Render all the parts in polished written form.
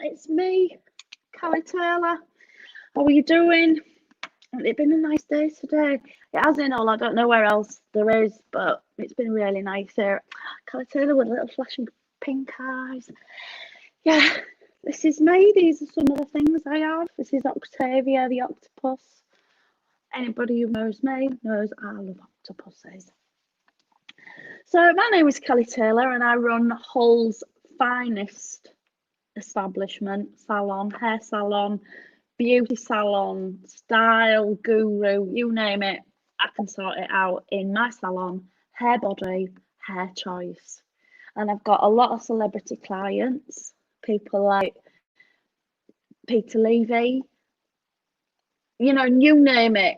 It's me, Kelli Taylor. How are you doing? It's been a nice day today. It has in all. I don't know where else there is, but it's been really nice here. Kelli Taylor with little flashing pink eyes. Yeah, this is me. These are some of the things I have. This is Octavia the octopus. Anybody who knows me knows I love octopuses. So my name is Kelli Taylor and I run Hull's finest establishment, salon, hair salon, beauty salon, style guru, you name it, I can sort it out in my salon, hair body, hair choice. And I've got a lot of celebrity clients, people like Peter Levy, you know, you name it,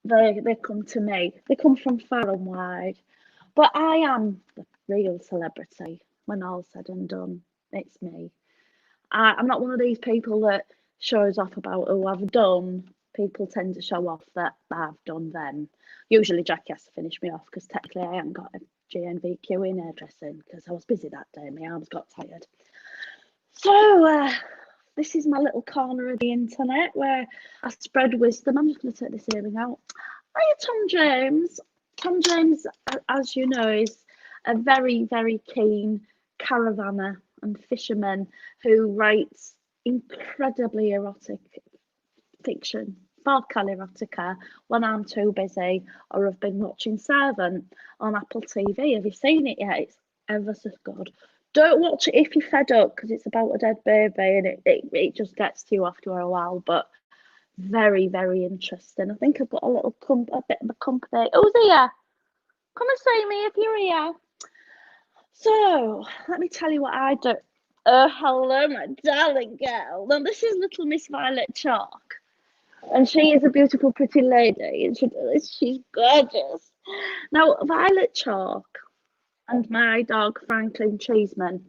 they come to me. They come from far and wide. But I am the real celebrity when all's said and done. It's me. I'm not one of these people that shows off about who I've done. People tend to show off that I've done them. Usually Jackie has to finish me off because technically I haven't got a GNVQ in hairdressing because I was busy that day. My arms got tired. So this is my little corner of the internet where I spread wisdom. I'm just going to take this earring out. Hiya, Tom James. Tom James, as you know, is a very, very keen caravanner and fisherman who writes incredibly erotic fiction, vocal erotica, when I'm too busy or have been watching Servant on Apple TV. Have you seen it yet? It's ever so good. Don't watch it if you're fed up because it's about a dead baby and it just gets to you after a while, but very, very interesting. I think I've got a bit of a company. Who's here? Come and see me if you're here. So, let me tell you what I do. Oh, hello, my darling girl. Now, this is little Miss Violet Chalk. And she is a beautiful, pretty lady. And she's gorgeous. Now, Violet Chalk and my dog, Franklin Cheeseman,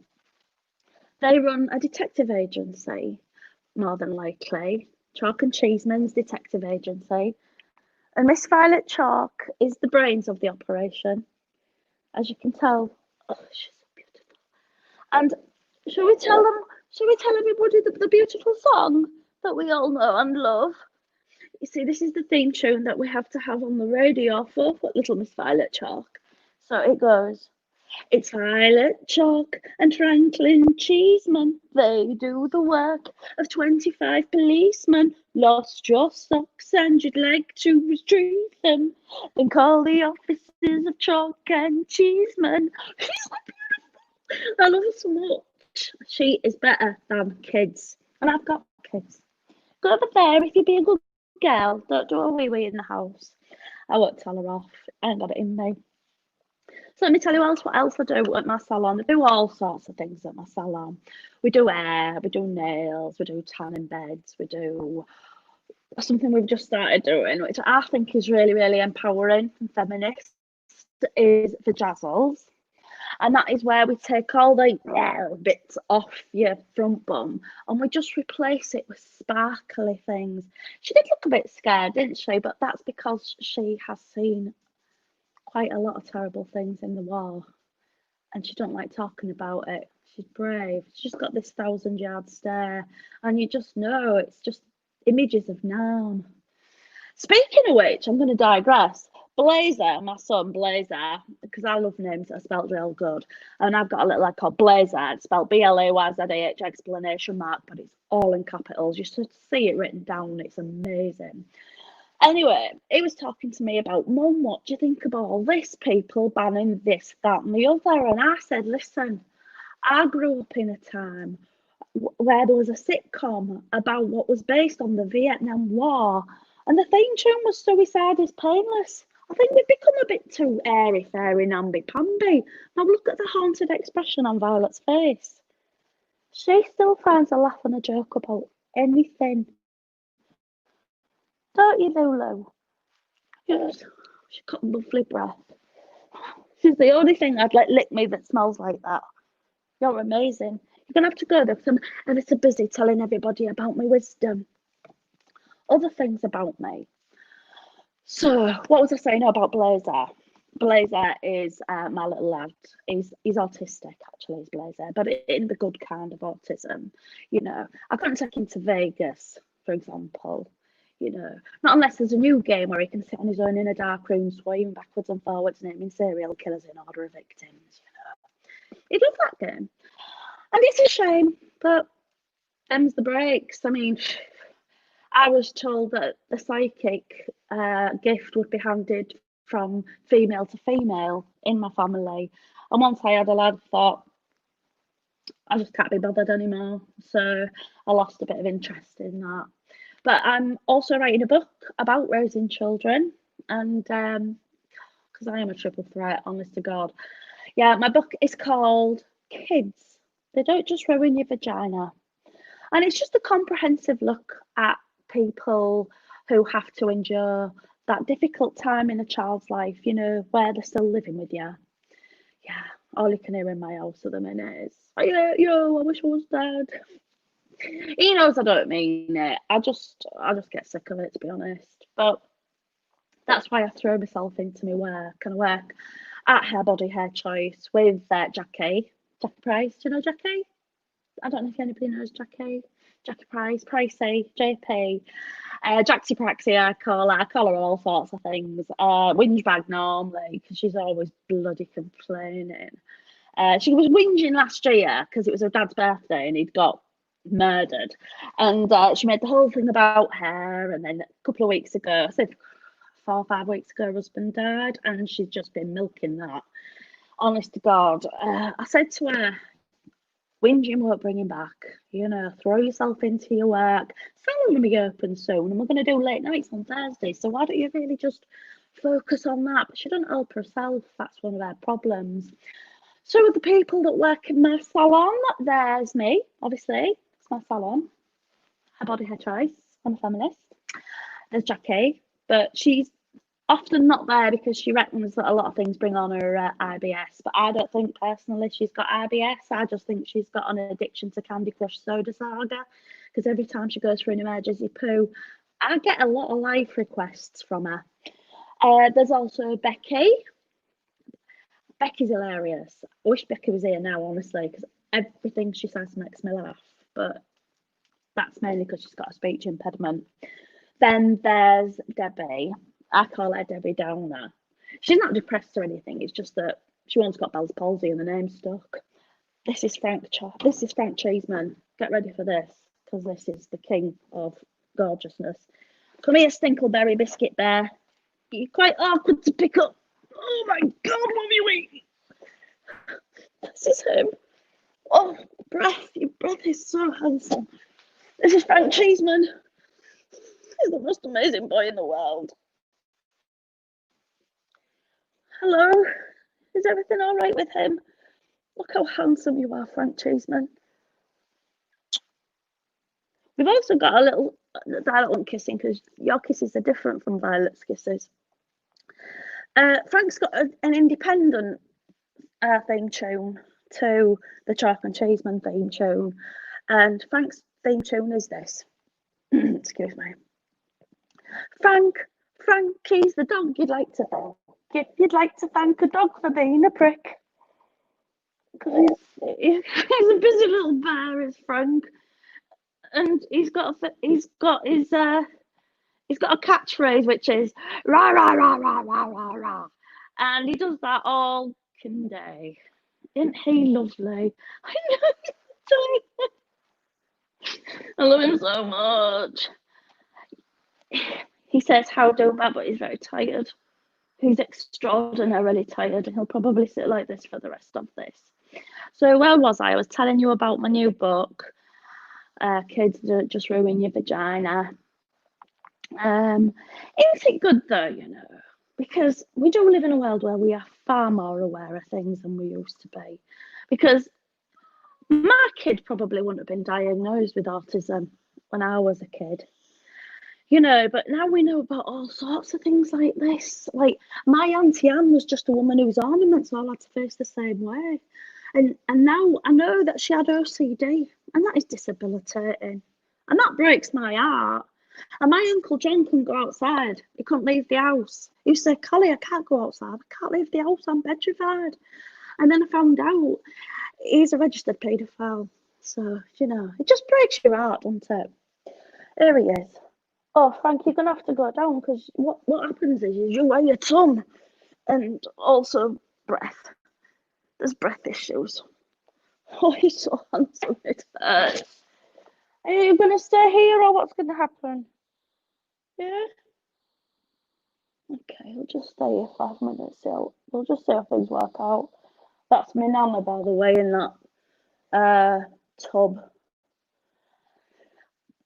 they run a detective agency, more than likely. Chalk and Cheeseman's detective agency. And Miss Violet Chalk is the brains of the operation. As you can tell, oh, she's so beautiful. And shall we tell everybody the beautiful song that we all know and love? You see, this is the theme tune that we have to have on the radio for little Miss Violet Chalk. So it goes. It's Violet Chalk and Franklin Cheeseman. They do the work of 25 policemen. Lost your socks and you'd like to retrieve them. Then call the officers of Chalk and Cheeseman. She's so beautiful. I love her so much. She is better than kids. And I've got kids. Go over there if you be a good girl. Don't do a wee-wee in the house. I won't tell her off. I ain't got it in me. So let me tell you what else I do at my salon. I do all sorts of things at my salon. We do hair, we do nails, we do tanning beds, we do something we've just started doing, which I think is really, really empowering and feminist, is the jazzles. And that is where we take all the bits off your front bum and we just replace it with sparkly things. She did look a bit scared, didn't she? But that's because she has seen quite a lot of terrible things in the war and she don't like talking about it. She's brave. She's got this 1,000-yard stare and you just know it's just images of Nam. Speaking of which, I'm going to digress. Blazer, my son Blazer, because I love names that are spelled real good, and I've got a little lad called Blazer. It's spelled BLAYZAH exclamation mark, but it's all in capitals. You should see it written down. It's amazing. Anyway, he was talking to me about, Mum, what do you think about all this? People banning this, that, and the other. And I said, listen, I grew up in a time where there was a sitcom about what was based on the Vietnam War, and the theme tune was Suicide is Painless. I think we've become a bit too airy-fairy, namby-pamby. Now look at the haunted expression on Violet's face. She still finds a laugh and a joke about anything. Don't you, Lulu? Yes, she's got lovely breath. She's the only thing I'd let lick me that smells like that. You're amazing. You're going to have to go there because I'm a little busy telling everybody about my wisdom. Other things about me. So, what was I saying about Blazer? Blazer is my little lad. He's autistic, actually, is Blazer, but in the good kind of autism. You know, I couldn't take him to Vegas, for example. You know, not unless there's a new game where he can sit on his own in a dark room, swaying backwards and forwards, naming serial killers in order of victims. You know, he loves that game, and it's a shame, but them's the breaks. I mean, I was told that the psychic gift would be handed from female to female in my family. And once I had a lad, I thought, I just can't be bothered anymore. So I lost a bit of interest in that. But I'm also writing a book about raising children. And because I am a triple threat, honest to God. Yeah, my book is called Kids. They Don't Just Ruin Your Vagina. And it's just a comprehensive look at people who have to endure that difficult time in a child's life, you know, where they're still living with you. Yeah, all you can hear in my house at the minute is, oh, yeah, yo, I wish I was dead. He knows I don't mean it. I just get sick of it, to be honest. But that's why I throw myself into my work. And I work at Hair Body Hair Choice with Jackie Price. Do you know Jackie? I don't know if anybody knows Jackie Price, Pricey, JP, Jaxie Praxie, I call her all sorts of things. Whinge bag normally, because she's always bloody complaining. She was whinging last year because it was her dad's birthday and he'd got murdered. And she made the whole thing about hair. And then a couple of weeks ago, I said 4 or 5 weeks ago, her husband died, and she's just been milking that. Honest to God. I said to her, whinging won't bring him back. You know, throw yourself into your work. Salon will be open soon, and we're going to do late nights on Thursday. So why don't you really just focus on that? But she doesn't help herself. That's one of their problems. So with the people that work in my salon, there's me, obviously. It's my salon. Her body, her choice. I'm a feminist. There's Jackie, but she's often not there because she reckons that a lot of things bring on her IBS, but I don't think personally she's got IBS. I just think she's got an addiction to Candy Crush Soda Saga, because every time she goes for an emergency poo, I get a lot of life requests from her. There's also Becky. Becky's hilarious. I wish Becky was here now, honestly, because everything she says makes me laugh, but that's mainly because she's got a speech impediment. Then there's Debbie. I call her Debbie Downer. She's not depressed or anything. It's just that she once got Bell's palsy and the name's stuck. This is Frank Cheeseman. Get ready for this, because this is the king of gorgeousness. Come here, Stinkleberry Biscuit Bear. You're quite awkward to pick up. Oh my God, what have you eaten? This is him. Oh, your breath is so handsome. This is Frank Cheeseman. He's the most amazing boy in the world. Hello, is everything all right with him? Look how handsome you are, Frank Cheeseman. We've also got a little Violet kissing, because your kisses are different from Violet's kisses. Frank's got an independent theme tune to the CHALKE and Cheeseman theme tune, and Frank's theme tune is this. Excuse me. Frankie's the dog you'd like to thank. You'd like to thank a dog for being a prick. Because he's a busy little bear, is Frank, and he's got a catchphrase which is rah rah rah rah rah rah rah, and he does that all day. Isn't he lovely? I know. I love him so much. He says how do, but he's very tired. He's extraordinarily tired, and he'll probably sit like this for the rest of this. So where was I? I was telling you about my new book, Kids Don't Just Ruin Your Vagina. Isn't it good though, you know, because we do live in a world where we are far more aware of things than we used to be. Because my kid probably wouldn't have been diagnosed with autism when I was a kid. You know, but now we know about all sorts of things like this. Like, my Auntie Anne was just a woman whose ornaments all had to face the same way. And now I know that she had OCD, and that is debilitating. And that breaks my heart. And my Uncle John couldn't go outside. He couldn't leave the house. He used to say, Kelli, I can't go outside. I can't leave the house. I'm petrified. And then I found out he's a registered paedophile. So, you know, it just breaks your heart, doesn't it? Here he is. Oh, Frank, you're going to have to go down because what happens is you wear your tongue and also breath. There's breath issues. Oh, he's so handsome. It hurts. Are you going to stay here or what's going to happen? Yeah? Okay, we'll just stay here 5 minutes. We'll just see how things work out. That's my nana, by the way, in that tub.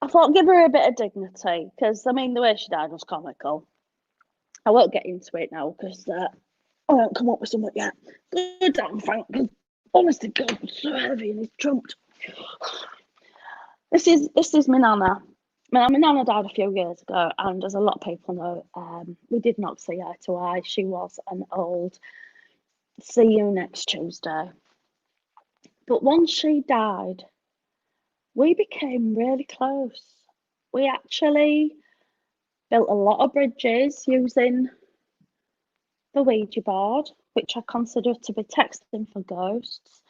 I thought give her a bit of dignity because, I mean, the way she died was comical. I won't get into it now because I won't come up with something yet. Go down, Frank. Honestly, God, it's so heavy and he's trumped. This is my nana. My nana died a few years ago, and as a lot of people know, we did not see eye to eye. She was an old see you next Tuesday. But once she died, we became really close. We actually built a lot of bridges using the Ouija board, which I consider to be texting for ghosts.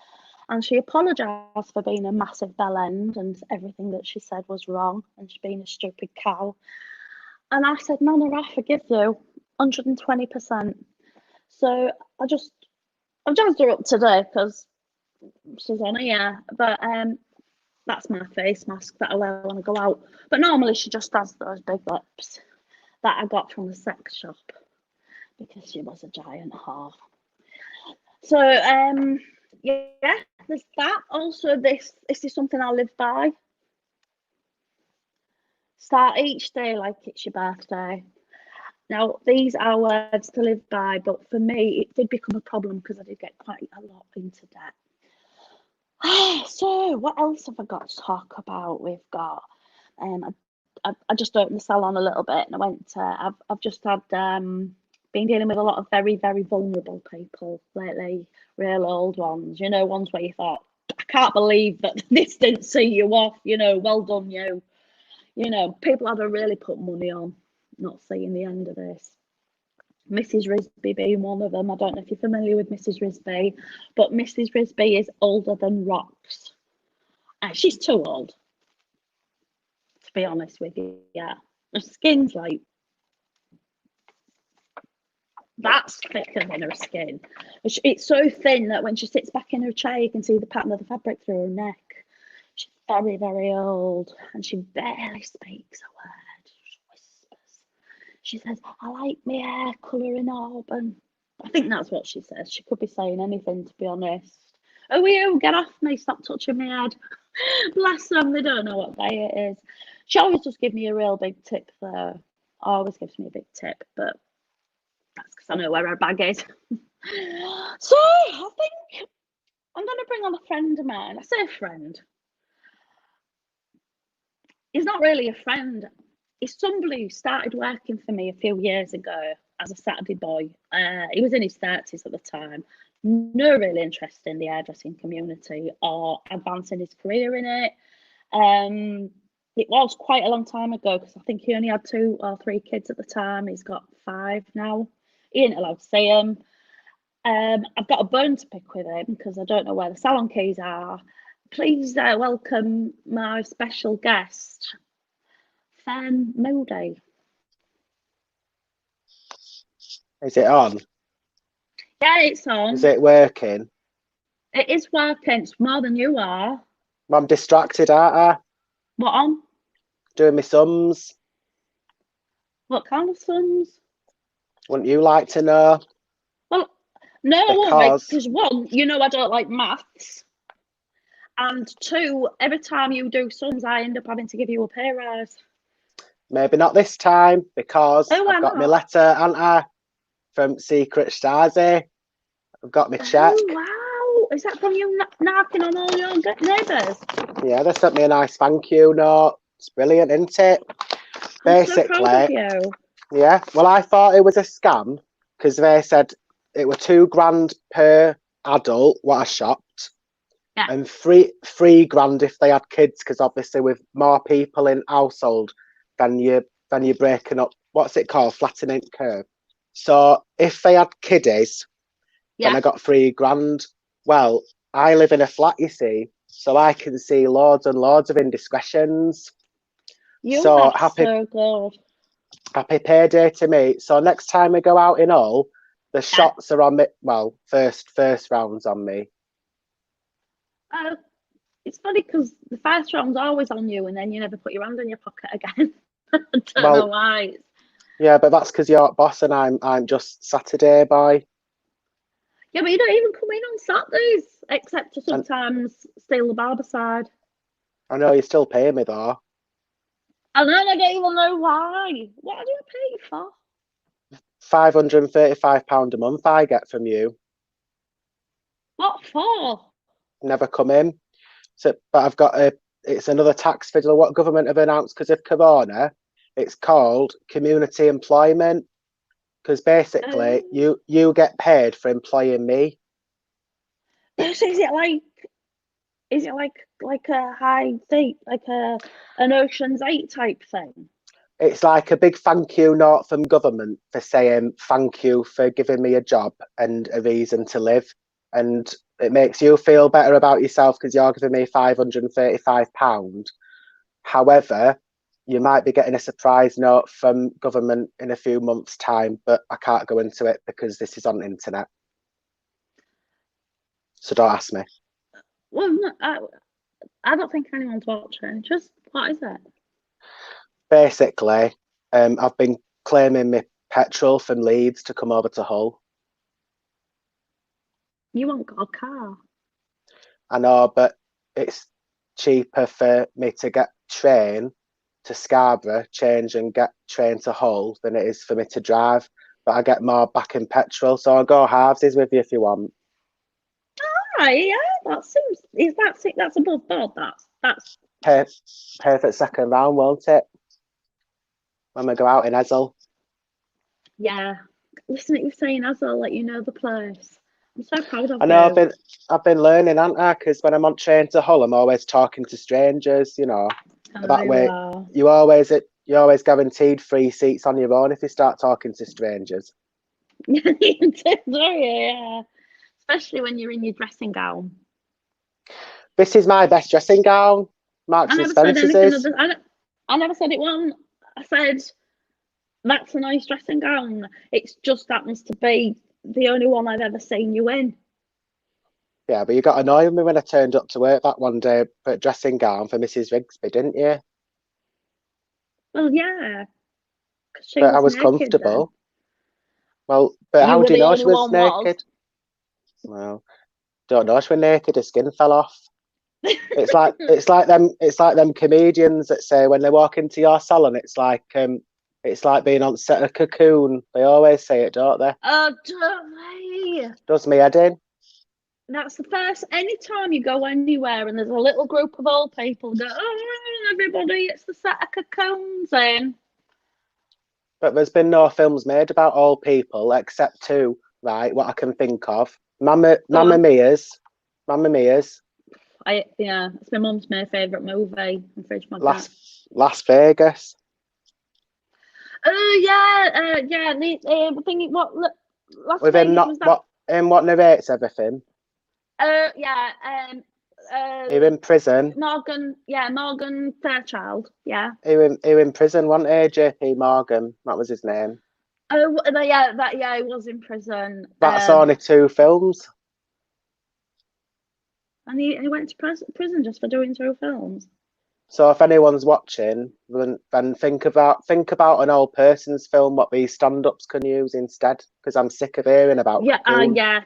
And she apologised for being a massive bell end and everything that she said was wrong and she being a stupid cow. And I said, Nana, I forgive you 120%. So I jazzed her up today because she's on here. But that's my face mask that I wear when I go out. But normally she just has those big lips that I got from the sex shop because she was a giant whore. So yeah, there's that. Also, this is something I live by. Start each day like it's your birthday. Now, these are words to live by, but for me, it did become a problem because I did get quite a lot into debt. So, what else have I got to talk about? We've got, I just opened the salon a little bit, and I went to, I've just had, been dealing with a lot of very, very vulnerable people lately, real old ones, you know, ones where you thought, I can't believe that this didn't see you off, you know, well done you. You know, people had to really put money on not seeing the end of this. Mrs. Risby being one of them. I don't know if you're familiar with Mrs. Risby, but Mrs. Risby is older than rocks. She's too old, to be honest with you. Yeah, her skin's like, that's thicker than her skin. It's so thin that when she sits back in her chair, you can see the pattern of the fabric through her neck. She's very, very old, and she barely speaks a word. She whispers. She says, I like my hair colour in auburn. I think that's what she says. She could be saying anything, to be honest. Oh, you, get off me, stop touching my head. Bless them, they don't know what day it is. She always just gives me a real big tip, though. Always gives me a big tip, but that's because I know where her bag is. So, I think I'm going to bring on a friend of mine. I say a friend. He's not really a friend. He's somebody who started working for me a few years ago as a Saturday boy. He was in his 30s at the time. No real interest in the hairdressing community or advancing his career in it. It was quite a long time ago because I think he only had 2 or 3 kids at the time. He's got 5 now. He ain't allowed to see them. I've got a bone to pick with him because I don't know where the salon keys are. Please welcome my special guest, Fan Moody. Is it on? Yeah, it's on. Is it working? It is working. It's more than you are. I'm distracted, aren't I? What on? Doing my sums. What kind of sums? Wouldn't you like to know? Well, no, I won't, because 1, you know I don't like maths. And 2, every time you do sums, I end up having to give you a pay rise. Maybe not this time, because I've got my letter, haven't I, from Secret Stasi. I've got my check. Oh, wow. Is that from you knocking on all your neighbours? Yeah, they sent me a nice thank you note. It's brilliant, isn't it? Basically, so proud of you. Yeah, well, I thought it was a scam because they said it were £2,000 per adult, what I shopped, yeah, and three grand if they had kids, because obviously with more people in household, then you're breaking up. What's it called? Flattening curve. So if they had kiddies, then I got £3,000. Well, I live in a flat, you see, so I can see loads and loads of indiscretions. So good. Happy payday to me. So next time we go out in all, the shots are on me. Well, first round's on me. It's funny because the first round's always on you, and then you never put your hand in your pocket again. I don't know why. Yeah, but that's because you're boss and I'm just Saturday boy. Yeah, but you don't even come in on Saturdays, except to sometimes steal the barber side. I know, you still pay me though. And then I don't even know why. What do I pay you for? £535 a month I get from you. What for? Never come in. So, but I've got it's another tax fiddler. What government have announced because of Corona? It's called community employment. Because basically, you get paid for employing me. So is it like a high seat, like an Ocean's 8 type thing? It's like a big thank you note from government for saying thank you for giving me a job and a reason to live. And it makes you feel better about yourself because you're giving me £535. However, you might be getting a surprise note from government in a few months' time, but I can't go into it because this is on the internet. So don't ask me. Well, no, I don't think anyone's watching. Just, what is it? Basically, I've been claiming my petrol from Leeds to come over to Hull. You won't got a car. I know, but it's cheaper for me to get train to Scarborough, change and get train to Hull than it is for me to drive. But I get more back in petrol, so I'll go halvesies with you if you want. All right, yeah, that seems, that's above board, that's perfect second round, won't it? When we go out in Ezel. Yeah. Listen to you saying Ezel, like you know the place. I'm so proud of you. I know, I've been learning, haven't I? Because when I'm on train to Hull, I'm always talking to strangers, you know. That way, you always guaranteed free seats on your own if you start talking to strangers. Yeah. Especially when you're in your dressing gown. This is my best dressing gown. Marks and Spencer's is. I never said it wrong. I said that's a nice dressing gown. It's just happens to be the only one I've ever seen you in. Yeah, but you got annoying me when I turned up to work that one day for a dressing gown for Mrs. Rigsby, didn't you? Well, yeah. But I was comfortable. Then. Well, but how do you know she was naked? Well, don't know she was naked. Her skin fell off. It's like them comedians that say when they walk into your salon, it's like being on set of Cocoon. They always say it, don't they? Oh, don't they? Does me head in. That's the first. Anytime you go anywhere and there's a little group of old people, go, oh, everybody, it's the set of Cocoons in. But there's been no films made about old people except two, right? What I can think of, Mamma Mia's. Yeah, it's my mum's favourite movie. Las Vegas. Oh yeah, yeah. The thing, what? Las Vegas was that? What narrates everything? Yeah. You're in prison. Morgan Fairchild. Yeah. He in prison, wasn't he? JP Morgan, that was his name. Oh yeah, he was in prison. That's only 2 films. And he went to prison just for doing 2 films. So if anyone's watching, then think about an old person's film, what these stand-ups can use instead, because I'm sick of hearing about. Yeah, yeah,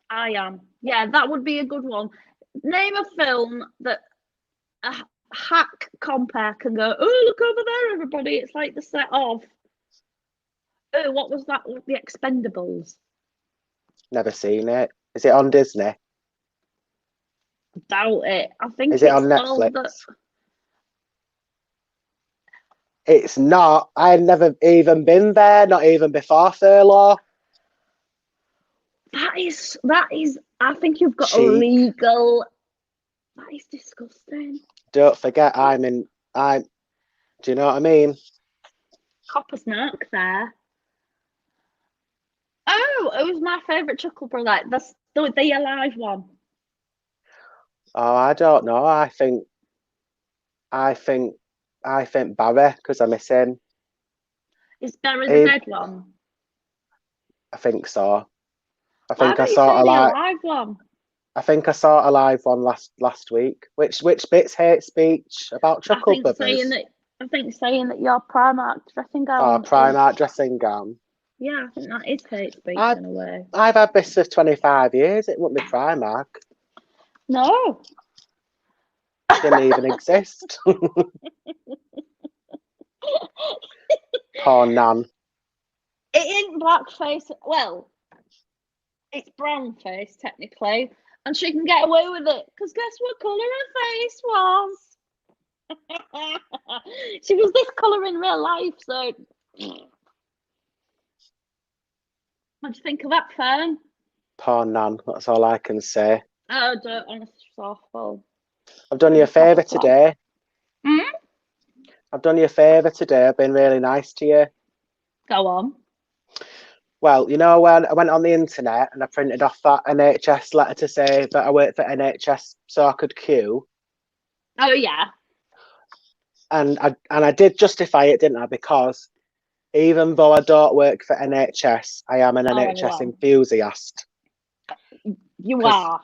I am. Yeah, that would be a good one. Name a film that a hack compare can go, oh, look over there, everybody. It's like the set of, oh, what was that? The Expendables. Never seen it. Is it on Disney? Doubt it. I think Is it on Netflix? It's not. I've never even been there, not even before furlough. That is. I think you've got a legal. That is disgusting. Don't forget, I'm Do you know what I mean? Copper snack there. Oh, it was my favourite chuckle brother. That's the alive one. Oh, I don't know. I think Barry, because I miss him. Is Barry the dead one? I think so. I Why think I don't you saw say a the live. alive one? I think I saw a live one last week. Which bits hate speech about Chuckle Brothers? I think saying that your Primark dressing Oh, gown is. Primark dressing gown. Yeah, I think that is hate speech in a way. I've had this for 25 years. It wouldn't be Primark. No. Didn't even exist. Poor Nan. It ain't blackface. Well, it's brown face technically, and she can get away with it because guess what colour her face was? She was this colour in real life, so. What do you think of that, Fern? Poor Nan. That's all I can say. Oh, don't, honestly, it's awful. I've done you a favour today. Hmm? I've done you a favour today. I've been really nice to you. Go on. Well, you know, when I went on the internet and I printed off that NHS letter to say that I work for NHS so I could queue. Oh, yeah. And I did justify it, didn't I? Because even though I don't work for NHS, I am an NHS enthusiast. You are.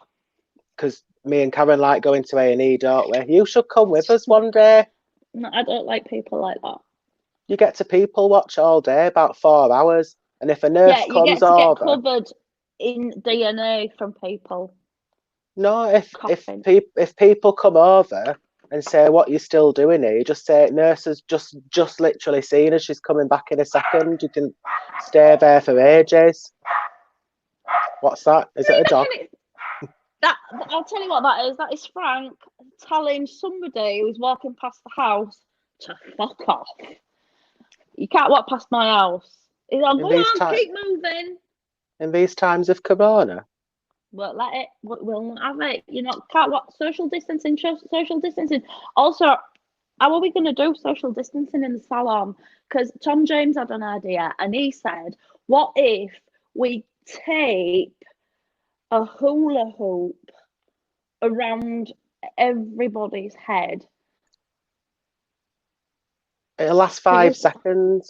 Because me and Karen like going to A&E, don't we? You should come with us one day. No, I don't like people like that. You get to people watch all day, about 4 hours. And if a nurse comes over... get covered in DNA from people. No, if people come over and say, what you still doing here? You just say, nurse has just literally seen her. She's coming back in a second. You can stay there for ages. What's that? Is it a dog? I'll tell you what that is. That is Frank telling somebody who's walking past the house to fuck off. You can't walk past my house. He's like, go on, keep moving. In these times of corona? We'll not have it. You know, can't what social distancing. Also, how are we going to do social distancing in the salon? Because Tom James had an idea, and he said, "What if we tape a hula hoop around everybody's head?" It'll last 5 seconds.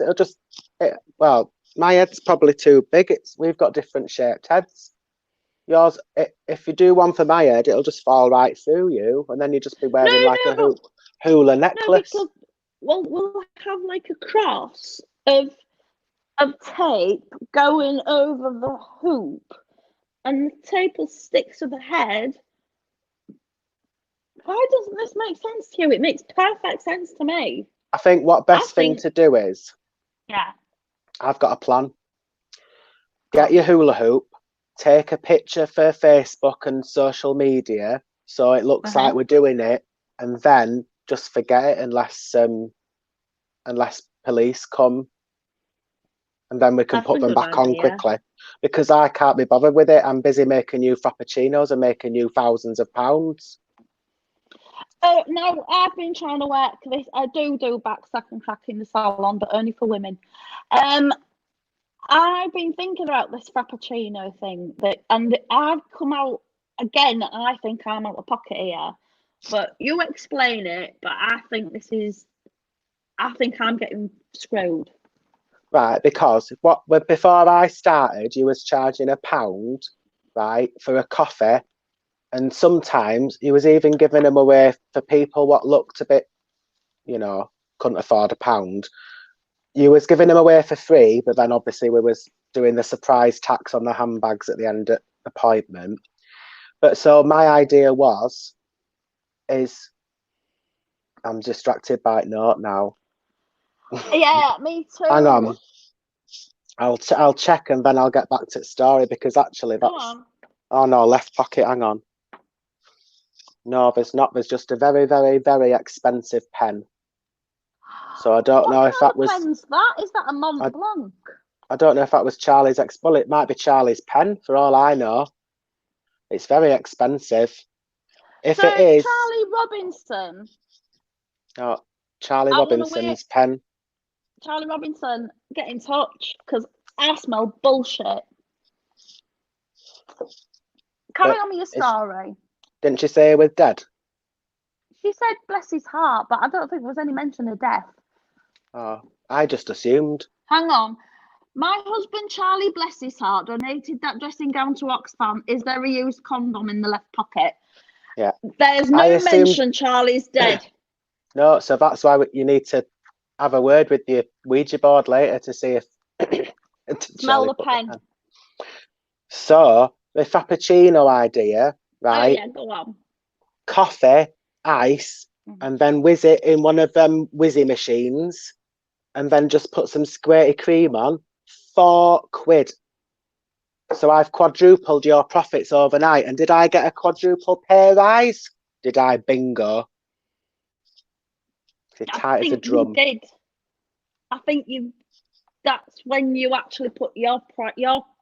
Well, my head's probably too big. We've got different shaped heads. Yours, if you do one for my head, it'll just fall right through you, and then you just be wearing a hula necklace. No, because we'll have like a cross of tape going over the hoop, and the tape will stick to the head. Why doesn't this make sense to you? It makes perfect sense to me. I think what best thing to do is, I've got a plan. Get your hula hoop, take a picture for Facebook and social media so it looks like we're doing it, and then just forget it unless police come, and then we can put them back on quickly, because I can't be bothered with it. I'm busy making new frappuccinos and making new thousands of pounds. No, I've been trying to work this. I do back second track in the salon, but only for women. I've been thinking about this frappuccino thing, and I've come out again. I think I'm out of pocket here, but you explain it. But I think I'm getting screwed. Right, because before I started, you was charging £1, right, for a coffee. And sometimes he was even giving them away for people what looked a bit, couldn't afford £1. You was giving them away for free, but then obviously we was doing the surprise tax on the handbags at the end of the appointment. But so my idea is I'm distracted by it now. Yeah, me too. Hang on. I'll check and then I'll get back to the story, because actually that's... Oh no, left pocket, hang on. No, there's not. There's just a very, very, very expensive pen. So I don't know if that was... Pen's that? Is that a Mont Blanc? I don't know if that was Charlie's Well, it might be Charlie's pen, for all I know. It's very expensive. If it is... Charlie Robinson? Oh, Charlie I wanna Robinson's pen. Charlie Robinson, get in touch because I smell bullshit. Carry But on with your story. didn't she say he was dead? She said, bless his heart, but I don't think there was any mention of death. Oh, I just assumed. Hang on. My husband, Charlie, bless his heart, donated that dressing gown to Oxfam. Is there a used condom in the left pocket? Yeah. There's no mention Charlie's dead. No, so that's why you need to have a word with your Ouija board later to see if... Smell the pen. So, the Frappuccino idea, right? Oh, yeah, go on. Coffee, ice, and then whiz it in one of them whizzy machines, and then just put some squirty cream on. £4. So I've quadrupled your profits overnight. And did I get a quadruple pay rise? Did I? Bingo. You're tight as a drum. You did. I think that's when you actually put your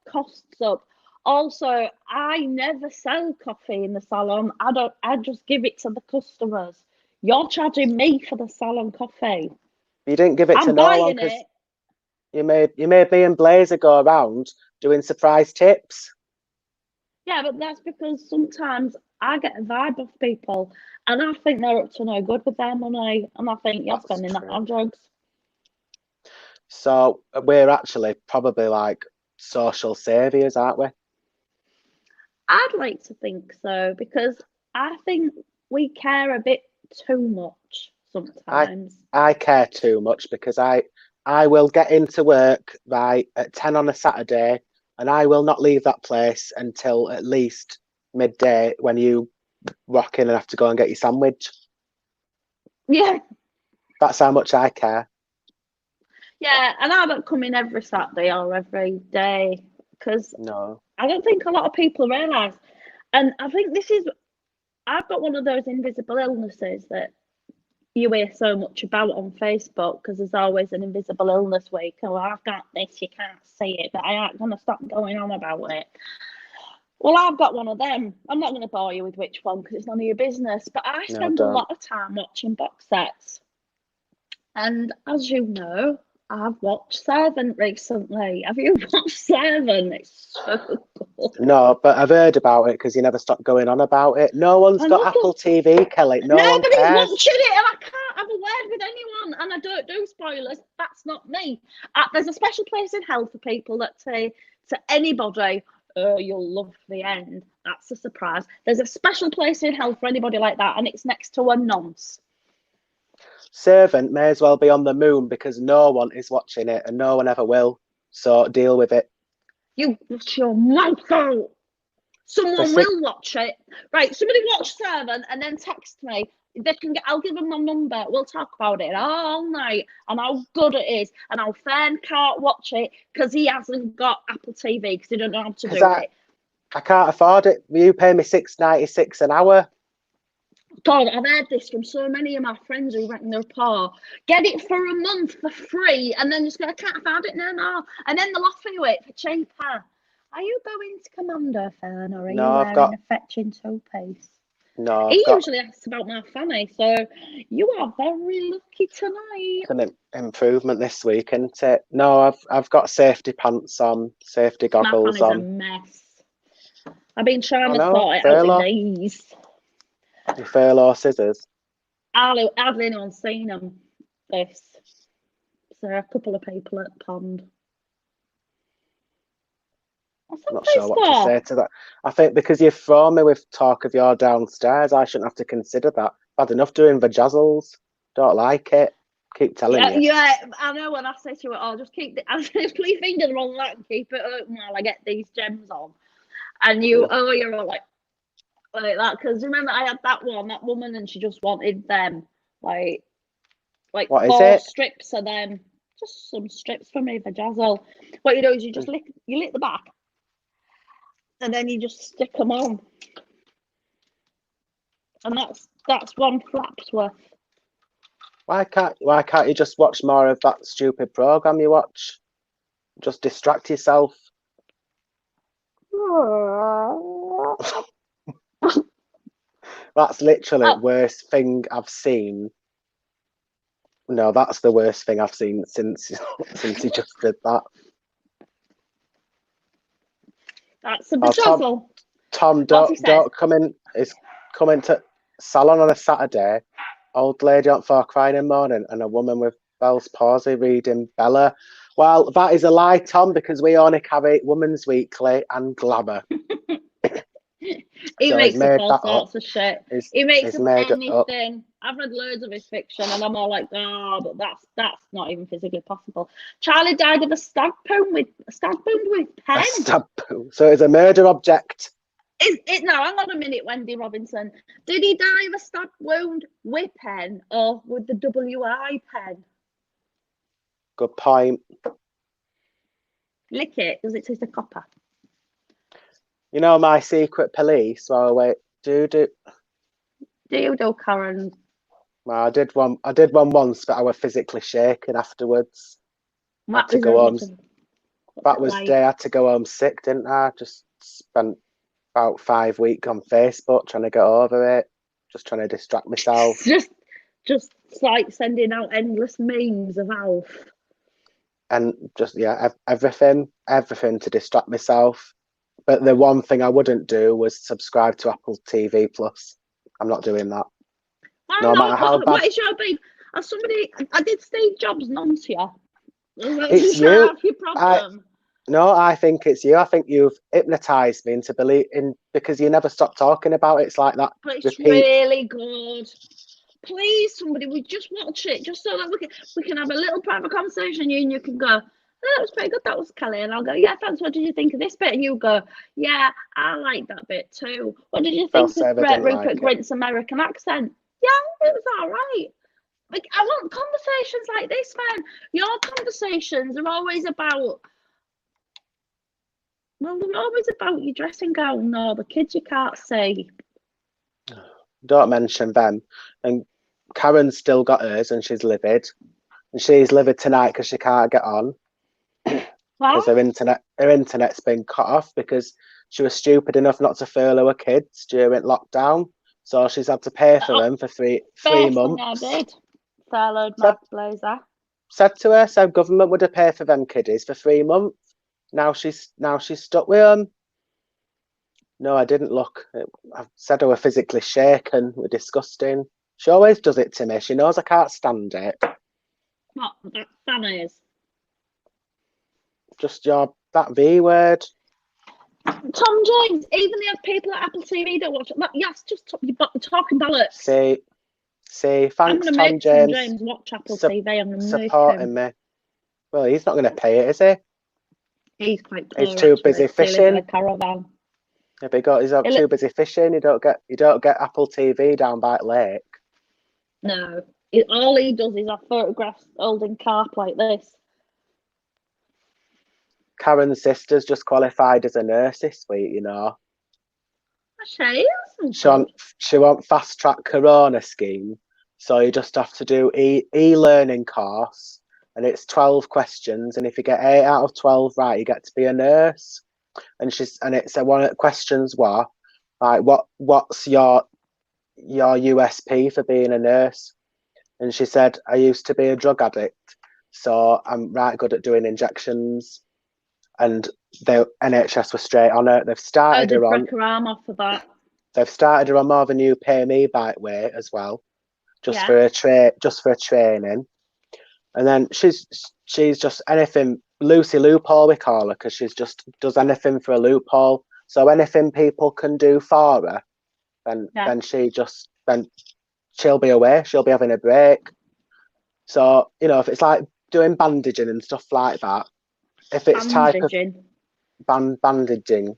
costs up. Also, I never sell coffee in the salon. I just give it to the customers. You're charging me for the salon coffee. You didn't give it to no one because you made me and Blazer go around doing surprise tips. Yeah, but that's because sometimes I get a vibe off people and I think they're up to no good with their money, and I think you're spending that on drugs. So we're actually probably like social saviours, aren't we? I'd like to think so, because I think we care a bit too much sometimes. I care too much because I will get into work right at 10 on a Saturday, and I will not leave that place until at least midday when you rock in and have to go and get your sandwich. Yeah. That's how much I care. Yeah, and I don't come in every Saturday or every day because I don't think a lot of people realise. And I think I've got one of those invisible illnesses that you hear so much about on Facebook, because there's always an invisible illness week. Oh, I've got this, you can't see it, but I aren't going to stop going on about it. Well, I've got one of them. I'm not going to bore you with which one because it's none of your business, but I spend a lot of time watching box sets. And as you know, I've watched Servant recently. Have you watched Servant? It's so good. No, but I've heard about it because you never stop going on about it. No one's got Apple TV, Kelly. Nobody's watching it, and I can't have a word with anyone, and I don't do spoilers. That's not me. There's a special place in hell for people that say to anybody, oh, you'll love the end. That's a surprise. There's a special place in hell for anybody like that, and it's next to a nonce. Servant may as well be on the moon because no one is watching it and no one ever will. So deal with it. You watch your mouth out. Someone will watch it. Right, somebody watch Servant and then text me. I'll give them my number. We'll talk about it all night and how good it is. And how Fern can't watch it because he hasn't got Apple TV because he don't know how to do it. I can't afford it. You pay me $6.96 an hour. God, I've heard this from so many of my friends who reckon they're poor. Get it for a month for free and then just go, I can't afford it no. And then they'll offer you it for cheaper. Are you going to Commando, Fern, or are you wearing a fetching two-piece? No, he usually asks about my fanny, so you are very lucky tonight. It's an improvement this week, isn't it? No, I've got safety pants on, safety goggles on. My fanny's a mess. I've been trying to sort it out with these. Your furlough scissors. Hardly anyone's seen them. So a couple of people at the pond. I'm not sure what to say to that. I think because you've thrown me with talk of your downstairs, I shouldn't have to consider that. I've had enough doing vajazzles. Don't like it. Keep telling you. Yeah, I know when I say to it, I'll just keep put your finger on that and keep it open while I get these gems on. And you're all like that, because remember I had that woman, and she just wanted them like what 4 strips of them, just some strips for me for Jazzle. What you do is you just lick the back, and then you just stick them on, and that's one flap's worth. Why can't you just watch more of that stupid program you watch? Just distract yourself. That's literally the worst thing I've seen No, that's the worst thing I've seen since he just did that. That's a betrothal. Tom, don't come in. Is coming to Salon on a Saturday. Old lady on 4 crying in the morning, and a woman with Bell's palsy reading Bella. Well, that is a lie, Tom, because we only carry Women's Weekly and Glamour. He makes up all sorts of shit. He makes up anything. I've read loads of his fiction, and I'm all like, oh, but that's not even physically possible. Charlie died of a stab wound with pen. A stab wound. So it's a murder object. No, hang on a minute, Wendy Robinson. Did he die of a stab wound with pen or with the WI pen? Good point. Lick it. Does it taste of copper? You know my secret police. Well, wait. Do you do, Karen? Well, I did one once, but I was physically shaken afterwards. That was the day I had to go home sick, didn't I? Just spent about 5 weeks on Facebook trying to get over it, just trying to distract myself. just like sending out endless memes of Alf. And just everything to distract myself. But the one thing I wouldn't do was subscribe to Apple TV Plus. I'm not doing that. No matter how bad. What is your beef? As somebody, I did Steve Jobs nonce you. It's you. Your problem. I think it's you. I think you've hypnotised me into believing because you never stop talking about it. It's like that. But it's really good. Please, somebody, we just watch it just so that we can have a little private conversation. You and you can go, oh, that was pretty good. That was Kelly. And I'll go, yeah, thanks. What did you think of this bit? And you go, yeah, I like that bit too. What did you think of Rupert Grint's American accent? Yeah, it was all right. Like, I want conversations like this, man. Your conversations are always about, well, they're always about your dressing gown or the kids you can't see. Don't mention them. And Karen's still got hers and she's livid. And she's livid tonight because she can't get on. Because her internet's been cut off because she was stupid enough not to furlough her kids during lockdown. So she's had to pay for them for three months. I did. Furloughed my blazer. Said to her, so government would have paid for them kiddies for 3 months. Now she's stuck with them. No, I didn't look. I said I were physically shaken. We're disgusting. She always does it to me. She knows I can't stand it. What? That is. Just that V word. Tom James, even the people at Apple TV don't watch it. Yes, just talking bollocks. See, thanks, I'm going to make Tom James watch Apple TV. I'm going to supporting me. Well, he's not going to pay it, is he? He's quite poor. He's too busy fishing. In a caravan. Yeah, he's too busy fishing. You don't get Apple TV down by the lake. No, all he does is have photographs holding carp like this. Karen's sister's just qualified as a nurse this week, you know. She won't fast track Corona scheme, so you just have to do e-learning course, and it's 12 questions, and if you get 8 out of 12 right, you get to be a nurse. And it's one of the questions were like, what's your USP for being a nurse? And she said, I used to be a drug addict, so I'm right good at doing injections. And the NHS was straight on her. They've started her on. Her arm off for that. They've started her on more of a new pay me bike way as well, just for a training. And then she's just anything Lucy Loophole we call her because she's just does anything for a loophole. So anything people can do for her, then she'll be away. She'll be having a break. So if it's like doing bandaging and stuff like that. If it's bandaging.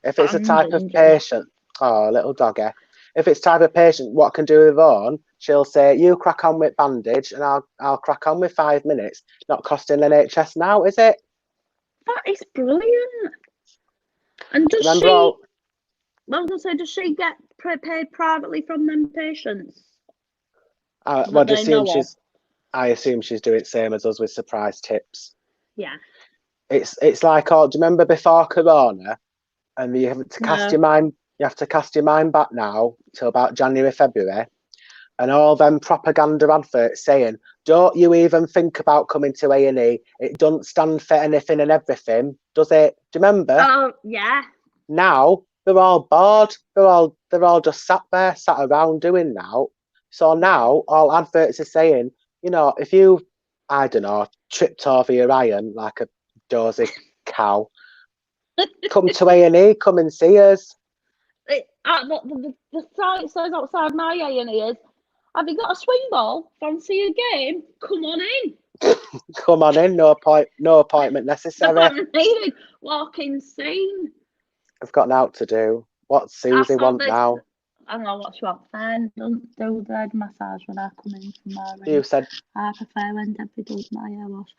If it's a type of patient, little doggy. If it's type of patient, what can do with on, she'll say, you crack on with bandage and I'll crack on with 5 minutes. Not costing NHS now, is it? That is brilliant. And does she get paid privately from them patients? I assume she's doing the same as us with surprise tips. Yeah. It's like, do you remember before Corona? And you have to cast your mind. You have to cast your mind back now till about January, February, and all them propaganda adverts saying, don't you even think about coming to A&E. It doesn't stand for anything and everything, does it? Do you remember? Oh, yeah. Now they're all bored. They're all just sat around doing now. So now all adverts are saying, you know, if you, I don't know, tripped over your iron like a dozy cow, come to A&E, come and see us. The sign says outside my A&E is, have you got a swing ball? Fancy a game? Come on in. Come on in, no appointment necessary. Appointment needed. Walk-in scene. I've got out to do. What's Susie want now? I know what she wants then. Don't do the head massage when I come in from my room. You said I prefer when Debbie does my hair wash.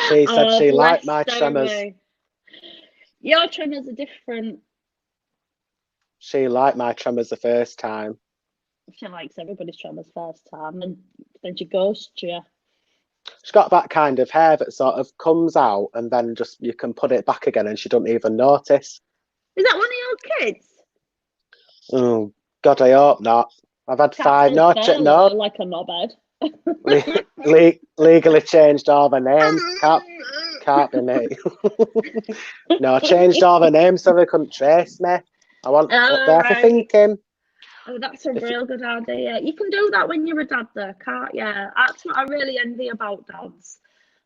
She said she liked my tremors. Your tremors are different. She liked my tremors the first time. She likes everybody's tremors first time, and then she ghosts you. She's got that kind of hair that sort of comes out and then just you can put it back again and she doesn't even notice. Is that one of your kids? Oh, God, I hope not. I've had five. No, like a knobhead. Legally changed all the names. Can't be me. No, I changed all the names so they couldn't trace me. I want up there for thinking. Oh, that's a real good idea. You can do that when you're a dad, though, can't you? That's what I really envy about dads.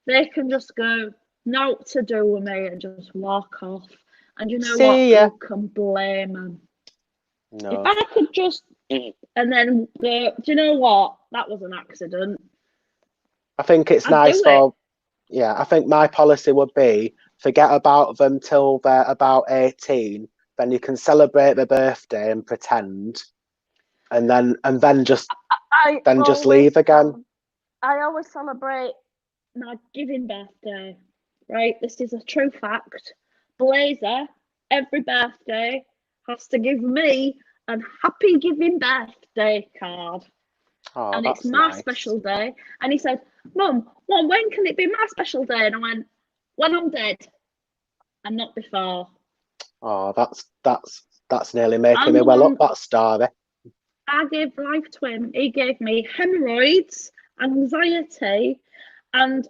They can just go, no to do with me, and just walk off. And you know what? You can blame them. No. If I could just, and then go, do you know what? That was an accident. I think it's nice for, I think my policy would be forget about them till they're about 18. Then you can celebrate their birthday and pretend. And then just leave again. I always celebrate my giving birthday, right? This is a true fact. Blazer, every birthday, has to give me a happy giving birthday card. Oh, and it's my special day. And he said, Mum, when can it be my special day? And I went, when I'm dead, and not before. Oh, that's nearly making me well up that story. I gave life to him. He gave me hemorrhoids, anxiety, and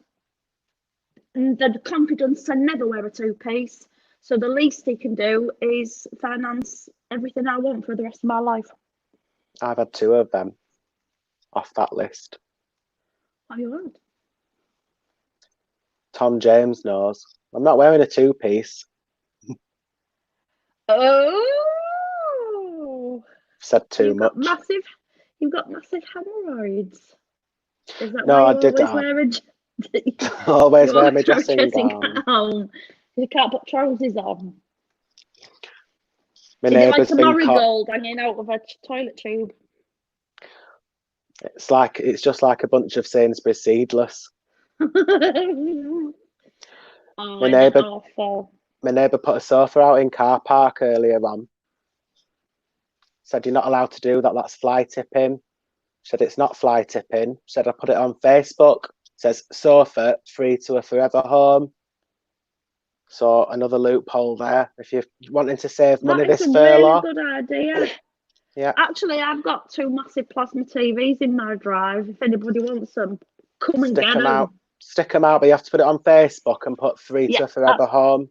the confidence to never wear a two-piece. So the least he can do is finance everything I want for the rest of my life. I've had two of them off that list. Oh, you had? Tom James knows. I'm not wearing a two-piece. Oh! Said too much. You've got massive hemorrhoids. Is that no, why I did always wear my dressing gown. You can't put trousers on. My Is it neighbour's like a marigold hanging out of a toilet tube? It's just like a bunch of Sainsbury's seedless. My neighbour put a sofa out in car park earlier on. Said you're not allowed to do that. That's fly tipping. Said it's not fly tipping. Said I put it on Facebook. Says sofa free to a forever home. So another loophole there. If you're wanting to save money this furlough. That's a really good idea. Yeah. Actually, I've got two massive plasma TVs in my drive. If anybody wants them, come and get them. Stick them out, but you have to put it on Facebook and put free to a forever home.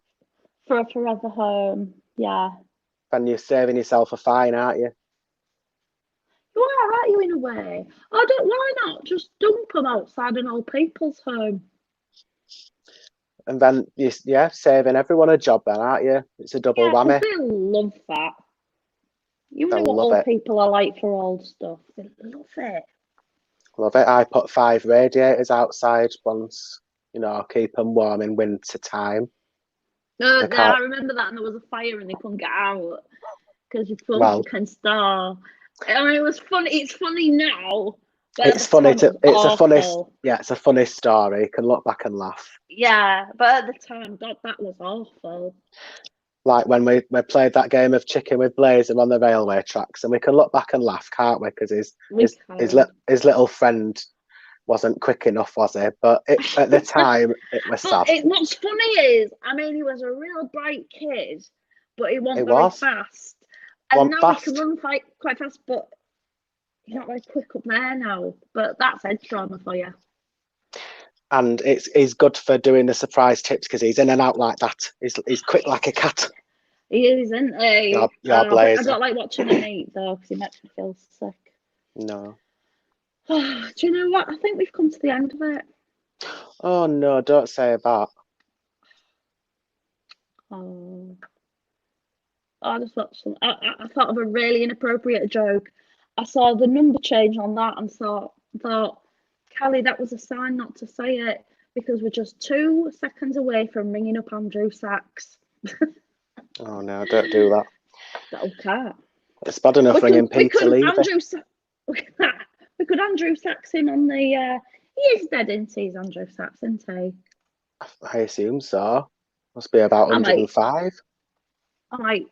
For a forever home, yeah. Then you're saving yourself a fine, aren't you? You are, aren't you, in a way? Why not just dump them outside an old people's home? And then, saving everyone a job then, aren't you? It's a double whammy. They love that. You know what old people are like for old stuff. They love it. Love it. I put 5 radiators outside once, keep them warm in winter time. I remember that, and there was a fire and they couldn't get out because your phone can start. I mean, it was funny. It's funny now. It's funny. It's a funny story. You can look back and laugh. Yeah, but at the time, God, that was awful. Like when we played that game of chicken with Blazer on the railway tracks, and we can look back and laugh, can't we? Because his little friend wasn't quick enough, was he? But at the time, it was sad. What's funny is, I mean, he was a real bright kid, but he wasn't very fast. And now he can run quite fast, but He's not very quick up there now, but that's head trauma for you. And he's good for doing the surprise tips because he's in and out like that. He's quick like a cat. He is, isn't he? You're But I blazer. don't like watching him eat though, because he makes me feel sick. No. Do you know what? I think we've come to the end of it. Oh no, don't say that. Oh, I just watched some. I thought of a really inappropriate joke. I saw the number change on that and thought, Kelly, that was a sign not to say it because we're just 2 seconds away from ringing up Andrew Sachs. Oh no, don't do that. Okay. It's bad enough ringing Pink to leave. We could Andrew Sachs him on the. He is dead, isn't he? He's Andrew Sachs, isn't he? I assume so. Must be about 105. I might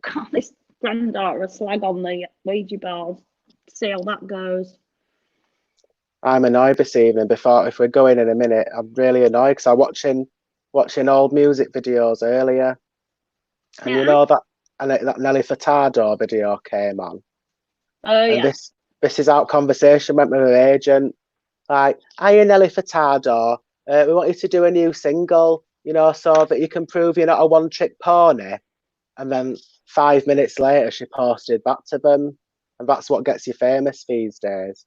call this granddaughter a slag on the Ouija board. See how that goes. I'm annoyed this evening. If we're going in a minute, I'm really annoyed because I'm watching old music videos earlier, and you know that Nelly Furtado video came on. Oh and yeah. This is our conversation went with her agent. Like, hiya Nelly Furtado, we want you to do a new single, you know, so that you can prove you're not a one-trick pony. And then 5 minutes later, she posted that to them, and that's what gets you famous these days.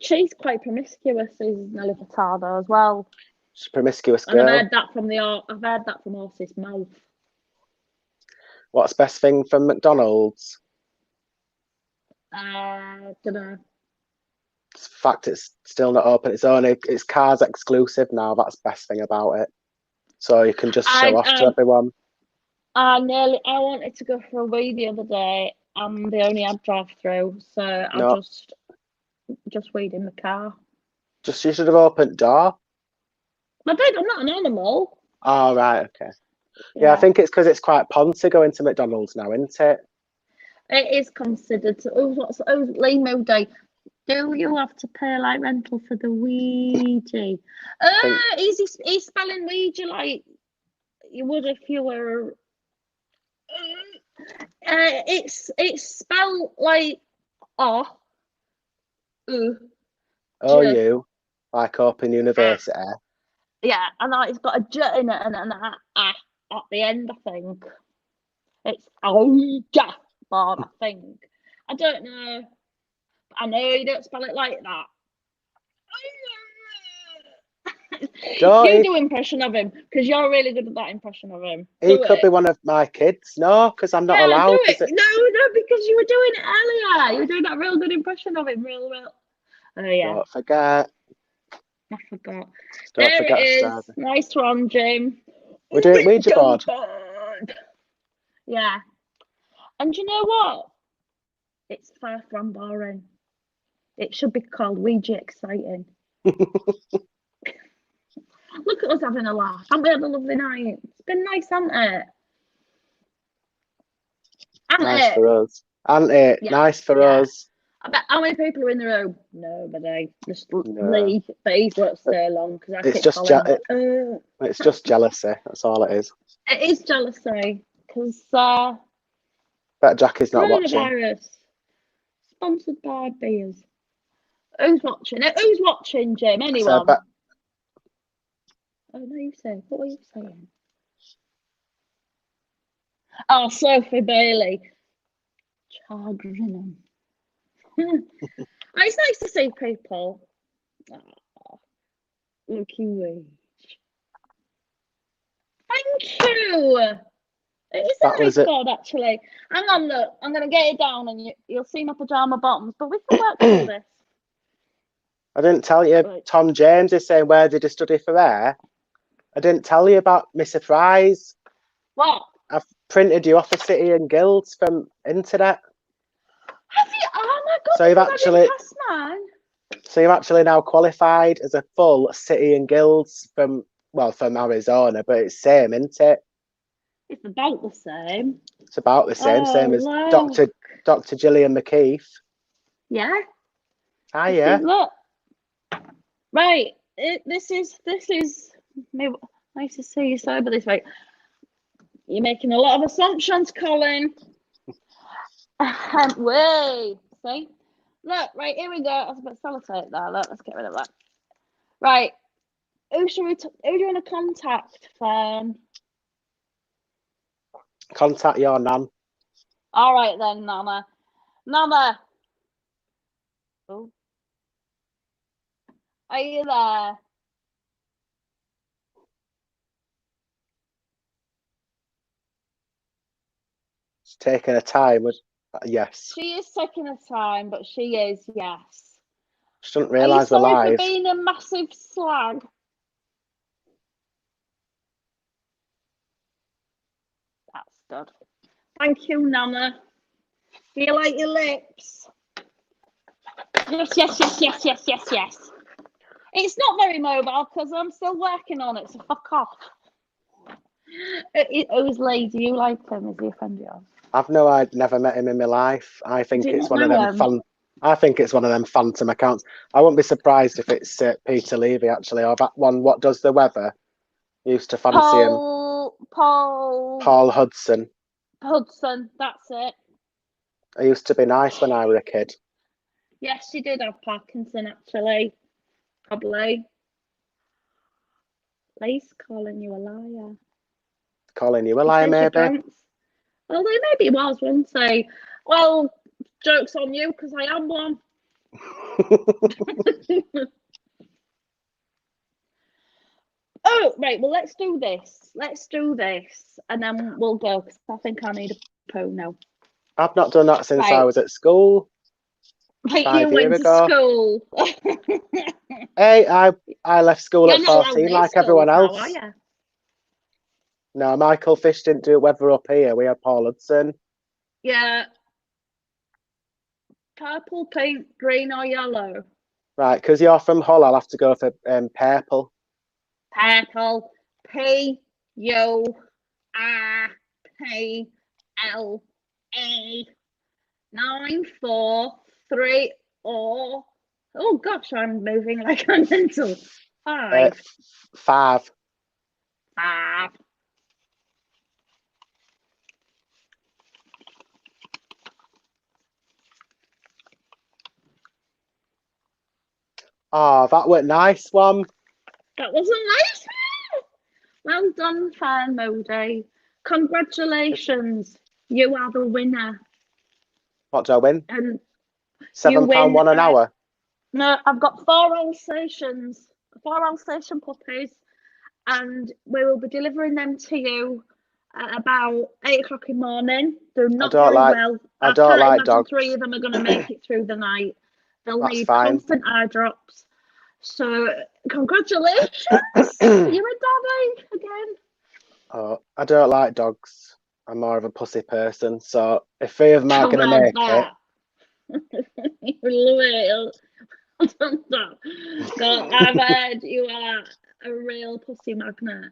She's quite promiscuous, is Nelly Furtado as well. She's a promiscuous girl. And I've heard that from horse's mouth. What's best thing from McDonald's? Don't know. In fact, it's still not open. It's Cars exclusive now. That's the best thing about it. So you can just show off to everyone. I wanted to go for a wee the other day, and they only had drive-through, so I just weed in the car. You should have opened door. I did. I'm not an animal. Oh right, okay. Yeah, I think it's because it's quite poncy going to McDonald's now, isn't it? It is considered. Lee Moody. Do you have to pay like rental for the Ouija? He's spelling Ouija like you would if you were. It's spelled like oh. You like Open University. Yeah, and it's got a j in it and an at the end. I think it's yeah, Bob. I think I don't know. I know you don't spell it like that. You do impression of him because you're really good at that impression of him. He could be one of my kids. No, because I'm not allowed. Do it. No, because you were doing it earlier. You were doing that real good impression of him, real. Oh yeah. Don't forget. I forgot. Don't forget it is. Nice one, Jim. We're doing Ouija board. Yeah. And you know what? It's far from boring. It should be called Ouija Exciting. Look at us having a laugh. Haven't we had a lovely night? It's been nice, hasn't it? Nice for us. Hasn't it? Yeah. Nice for us. I bet how many people are in the room? Nobody. Just Lee, but he's worked so long because it's just jealousy. That's all it is. It is jealousy because bet Jackie's not watching. Coronavirus. Sponsored by beers. Who's watching it? Who's watching, Jim? Anyone? Oh no, you say. What were you saying? Oh, Sophie Bailey. Chagrin. It's nice to see people. Oh, looky wage. Thank you. It is a nice board, actually. Hang on, look. I'm going to get it down and you'll see my pyjama bottoms, but we can work through this. I didn't tell you. Right. Tom James is saying, where did you study for air? I didn't tell you about my surprise. What? I've printed you off a City and Guilds from internet. Have you? Oh my god! So you've actually now qualified as a full City and Guilds from Arizona, but it's same, isn't it? It's about the same. It's about the same, same as Dr. Gillian McKeith. Yeah. Ah, yeah. Look. Right. This is nice to see you sober this week. You're making a lot of assumptions, Colin. Way. See? Look, right, here we go. I was about to sellotape there. Look, let's get rid of that. Right. Who do you want to contact, Fern? Contact your nan. All right then, Nana. Nana. Oh. Are you there? It's taking her time. Yes. She is taking her time, but she is, yes. She doesn't Are you realise we're sorry for live. being a massive slag? That's good. Thank you, Nana. Do you like your lips? Yes, yes, yes, yes, yes, yes, yes. It's not very mobile because I'm still working on it, so fuck off. It was Lee. Do you like him? Is he a friend of yours? I'd never met him in my life. I think it's one of them fun. I think it's one of them phantom accounts. I wouldn't be surprised if it's Peter Levy actually, or that one. What does the weather? Used to fancy him. Paul Hudson. Hudson, that's it. I used to be nice when I was a kid. Yes, she did have Parkinson actually. Probably. Lee's calling you a liar. Calling you a liar, maybe? Well, maybe he was, wouldn't he? Well, joke's on you because I am one. Oh, right. Well, let's do this. And then we'll go because I think I need a poo now. I've not done that since I was at school. Like you went to school. Hey, I left school at 14 like everyone else. Now, are you? No, Michael Fish didn't do weather up here. We had Paul Hudson. Yeah. Purple, pink, green or yellow? Right, because you're from Hull, I'll have to go for purple. Purple. P-U-R-P-L-A. 943 or oh gosh, I'm moving like I'm mental. 5. 5. Oh, that went nice one. That was a nice one. Well done, Fern Moody. Congratulations. You are the winner. What do I win? And £7 an hour. No, I've got 4 Alsatian puppies, and we will be delivering them to you at about 8 o'clock in the morning. They're not very well. I can't imagine dogs. 3 of them are going to make it through the night. They'll need fine. constant eye drops. So, congratulations! You're a daddy again. Oh, I don't like dogs. I'm more of a pussy person. So if 3 of them are going to make it. God, I've heard you are a real pussy magnet.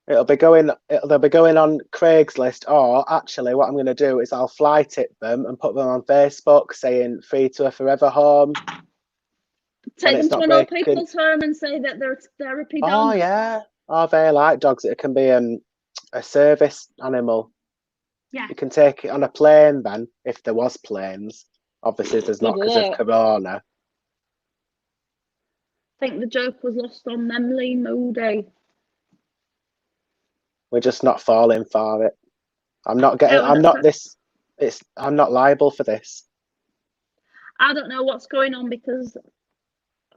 They'll be going on Craigslist, or actually what I'm going to do is I'll fly tip them and put them on Facebook saying free to a forever home. Take them to an old people's home and say that they're therapy dogs. Oh yeah. Oh, they like dogs. It can be a service animal. Yeah. You can take it on a plane then, if there was planes. Obviously there's not because of Corona. I think the joke was lost on them, Lee Moody. We're just not falling for it. I'm not liable for this. I don't know what's going on because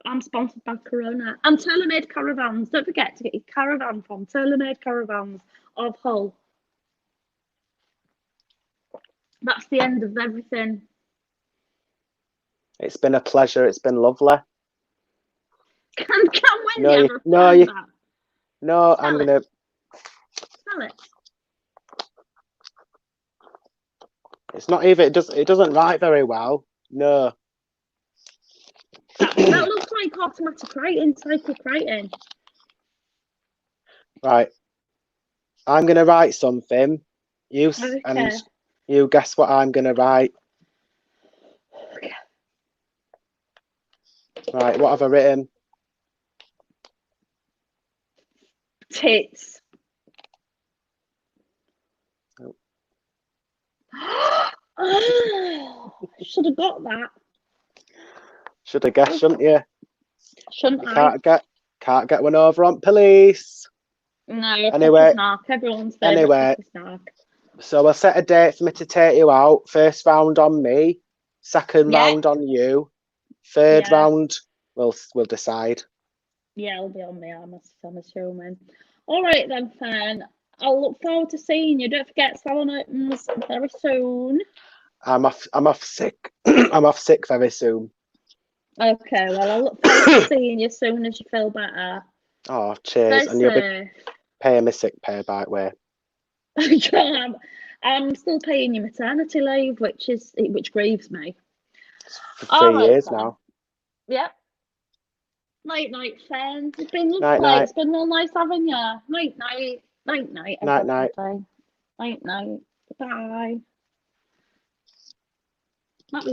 I'm sponsored by Corona. And Tailor-Made Caravans. Don't forget to get your caravan from Tailor-Made Caravans of Hull. That's the end of everything. It's been a pleasure. It's been lovely. Can Wendy ever find that? No, I'm going to... Smell it. It's not even... It doesn't write very well. No. That looks like automatic writing, cyclic writing. Right. I'm going to write something. And you guess what I'm going to write. Okay. Right, what have I written? Tits. Should have got that. Should have guessed, shouldn't you? Shouldn't You I? can't get one over on police. No, Anyway, snark. Everyone's favourite anyway, snark. so we'll set a date for me to take you out. First round on me, second round on you, third round we'll decide. Yeah, it'll be on me. I'm assuming. All right then, Fern. I'll look forward to seeing you. Don't forget, Salon opens very soon. I'm off sick. I'm off sick very soon. Okay, well, I'll look forward to seeing you as soon as you feel better. Oh, cheers. Stay And you'll be safe. paying me sick pay, by the way. I'm still paying your maternity leave, which grieves me. For 3 All right, years then. now. Yep. Night, friends. It's been lovely. Night. It's been real nice having you. Night. Night. Night. Bye. Might be